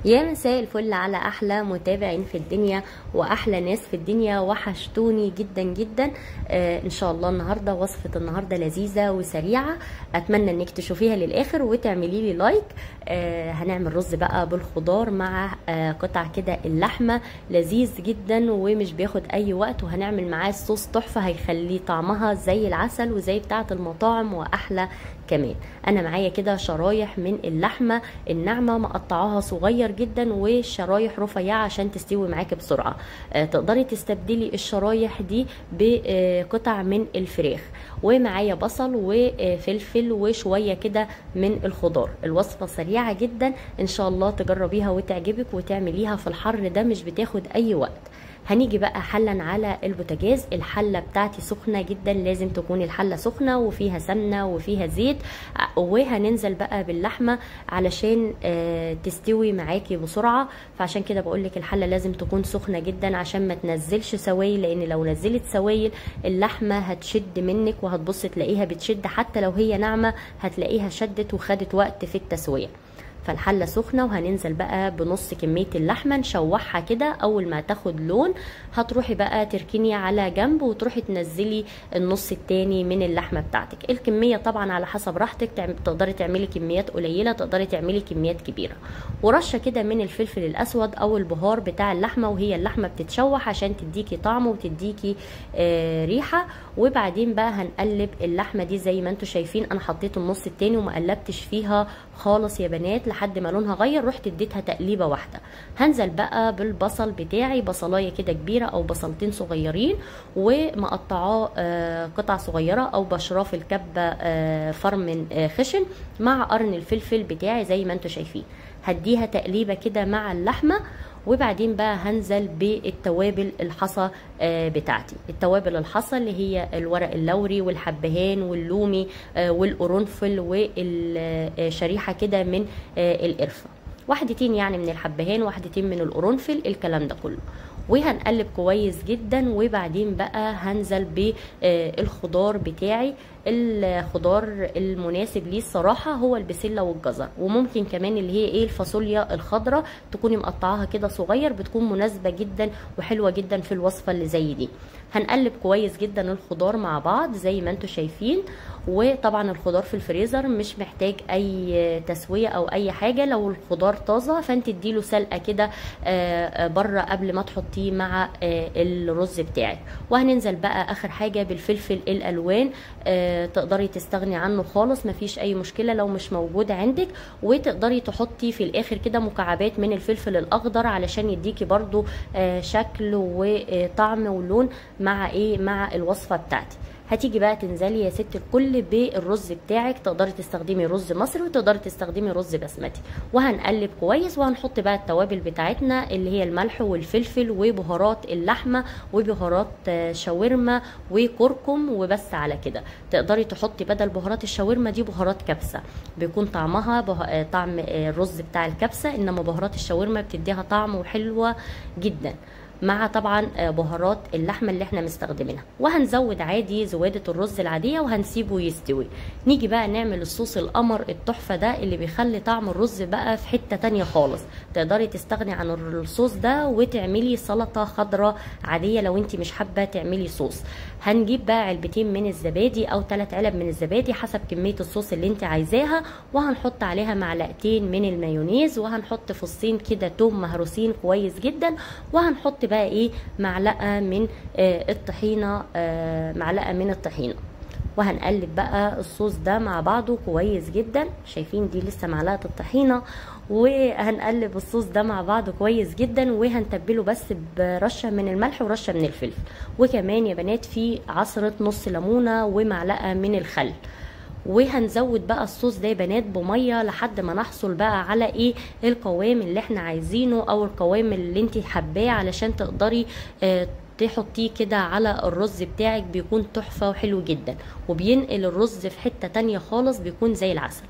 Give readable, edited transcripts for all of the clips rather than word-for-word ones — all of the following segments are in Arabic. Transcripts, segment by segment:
يا مساء الفل على احلى متابعين في الدنيا واحلى ناس في الدنيا، وحشتوني جدا جدا. ان شاء الله النهارده وصفه النهارده لذيذه وسريعه، اتمنى انك تشوفيها للاخر وتعملي لي لايك. هنعمل رز بقى بالخضار مع قطع كده اللحمه، لذيذ جدا ومش بياخد اي وقت، وهنعمل معاه صوص تحفه هيخليه طعمها زي العسل وزي بتاعه المطاعم واحلى كمان. انا معايا كده شرايح من اللحمه الناعمه مقطعاها صغير جدا وشرايح رفيعه عشان تستوي معاكي بسرعه. تقدري تستبدلي الشرايح دي بقطع من الفراخ، ومعايا بصل وفلفل وشويه كده من الخضار. الوصفه سريعه جدا، ان شاء الله تجربيها وتعجبك وتعمليها في الحر ده، مش بتاخد اي وقت. هنيجي بقى حلا على البوتاجاز. الحله بتاعتي سخنه جدا، لازم تكون الحله سخنه وفيها سمنه وفيها زيت، وهننزل بقى باللحمه علشان تستوي معاكي بسرعه. فعشان كده بقولك الحله لازم تكون سخنه جدا عشان ما تنزلش سوائل، لان لو نزلت سوائل اللحمه هتشد منك وهتبص تلاقيها بتشد، حتى لو هي ناعمه هتلاقيها شدت وخدت وقت في التسويه. فالحله سخنه وهننزل بقى بنص كميه اللحمه، نشوحها كده. اول ما تاخد لون هتروحي بقى تركني على جنب وتروحي تنزلي النص التاني من اللحمه بتاعتك. الكميه طبعا على حسب راحتك، تقدري تعملي كميات قليله، تقدري تعملي كميات كبيره. ورشه كده من الفلفل الاسود او البهار بتاع اللحمه وهي اللحمه بتتشوح عشان تديكي طعم وتديكي ريحه. وبعدين بقى هنقلب اللحمه دي زي ما انتم شايفين. انا حطيت النص التاني وما قلبتش فيها خالص يا بنات لحد ما لونها غير، رحت اديتها تقليبه واحده. هنزل بقى بالبصل بتاعي، بصلايه كده كبيره او بصلتين صغيرين ومقطعاه قطع صغيره، او بشراه في الكبه فرم خشن، مع قرن الفلفل بتاعي زي ما انتم شايفين. هديها تقليبه كده مع اللحمه، وبعدين بقى هنزل بالتوابل الحصى بتاعتي. التوابل الحصى اللي هي الورق اللوري والحبهان واللومي والقرنفل والشريحه كده من القرفه، واحدتين يعني من الحبهان واحدتين من القرنفل، الكلام ده كله. وهنقلب كويس جدا. وبعدين بقى هنزل بالخضار بتاعي. الخضار المناسب ليه الصراحه هو البسله والجزر، وممكن كمان اللي هي ايه الفاصوليا الخضراء تكوني مقطعاها كده صغير، بتكون مناسبه جدا وحلوه جدا في الوصفه اللي زي دي. هنقلب كويس جدا الخضار مع بعض زي ما انتم شايفين. وطبعا الخضار في الفريزر مش محتاج اي تسويه او اي حاجه. لو الخضار طازه فانت اديله سلقه كده بره قبل ما تحطيه مع الرز بتاعك. وهننزل بقى اخر حاجه بالفلفل الالوان. تقدري تستغني عنه خالص، مفيش اي مشكله لو مش موجود عندك. وتقدري تحطي في الاخر كده مكعبات من الفلفل الاخضر علشان يديكي برضو شكل وطعم ولون مع الوصفه بتاعتي. هتيجي بقى تنزلي يا ست الكل بالرز بتاعك. تقدري تستخدمي رز مصري وتقدري تستخدمي رز بسمتي. وهنقلب كويس، وهنحط بقى التوابل بتاعتنا اللي هي الملح والفلفل وبهارات اللحمه وبهارات شاورما وكركم، وبس على كده. تقدري تحطي بدل بهارات الشاورما دي بهارات كبسه، بيكون طعمها طعم الرز بتاع الكبسه، انما بهارات الشاورما بتديها طعم وحلوه جدا، مع طبعا بهارات اللحمه اللي احنا مستخدمينها. وهنزود عادي زوادة الرز العاديه وهنسيبه يستوي. نيجي بقى نعمل الصوص القمر التحفه ده اللي بيخلي طعم الرز بقى في حته تانية خالص. تقدري تستغني عن الصوص ده وتعملي سلطه خضراء عاديه لو انت مش حابه تعملي صوص. هنجيب بقى علبتين من الزبادي او 3 علب من الزبادي حسب كميه الصوص اللي انت عايزاها، وهنحط عليها معلقتين من المايونيز، وهنحط فصين كده توم مهروسين كويس جدا، وهنحط بقى ايه معلقه من الطحينه، وهنقلب بقى الصوص ده مع بعضه كويس جدا. شايفين دي لسه معلقه الطحينه، وهنقلب الصوص ده مع بعضه كويس جدا. وهنتبله بس برشه من الملح ورشه من الفلفل، وكمان يا بنات في عصره نص ليمونه ومعلقه من الخل. وهنزود بقى الصوص ده يا بنات بميه لحد ما نحصل بقى على ايه القوام اللي احنا عايزينه، او القوام اللي انت حباه، علشان تقدري تحطيه كده على الرز بتاعك. بيكون تحفه وحلو جدا، وبينقل الرز في حته تانية خالص، بيكون زي العسل.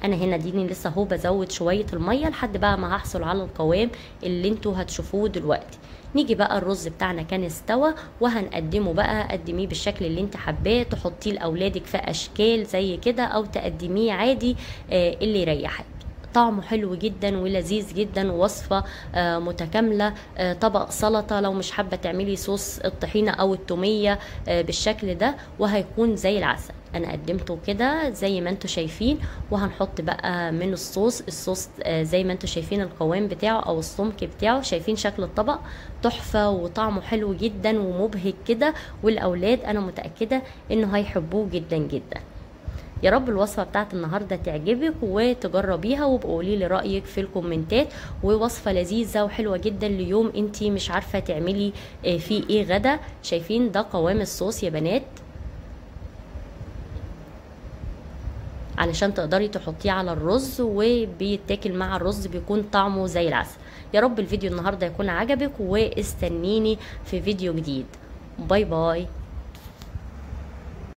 انا هنا ديني لسه اهو بزود شويه الميه لحد بقى ما هحصل على القوام اللي انتوا هتشوفوه دلوقتي. نيجي بقى الرز بتاعنا كان استوى، وهنقدمه بقى. قدميه بالشكل اللي انت حباه، تحطيه لاولادك في اشكال زي كده، او تقدميه عادي اللي يريحك. طعمه حلو جدا ولذيذ جدا، ووصفة متكاملة. طبق سلطة لو مش حابة تعملي صوص الطحينة او التومية بالشكل ده، وهيكون زي العسل. انا قدمته كده زي ما انتوا شايفين، وهنحط بقى من الصوص زي ما انتوا شايفين القوام بتاعه او السمك بتاعه. شايفين شكل الطبق تحفة وطعمه حلو جدا ومبهج كده، والاولاد انا متأكدة انه هيحبوه جدا جدا. يا رب الوصفة بتاعت النهاردة تعجبك وتجربيها، وابقوا قولي لي رأيك في الكومنتات. ووصفة لذيذة وحلوة جدا ليوم انتي مش عارفة تعملي فيه ايه غدا. شايفين ده قوام الصوص يا بنات، علشان تقدري تحطيه على الرز وبيتاكل مع الرز، بيكون طعمه زي العسل. يا رب الفيديو النهاردة يكون عجبك، واستنيني في فيديو جديد. باي باي.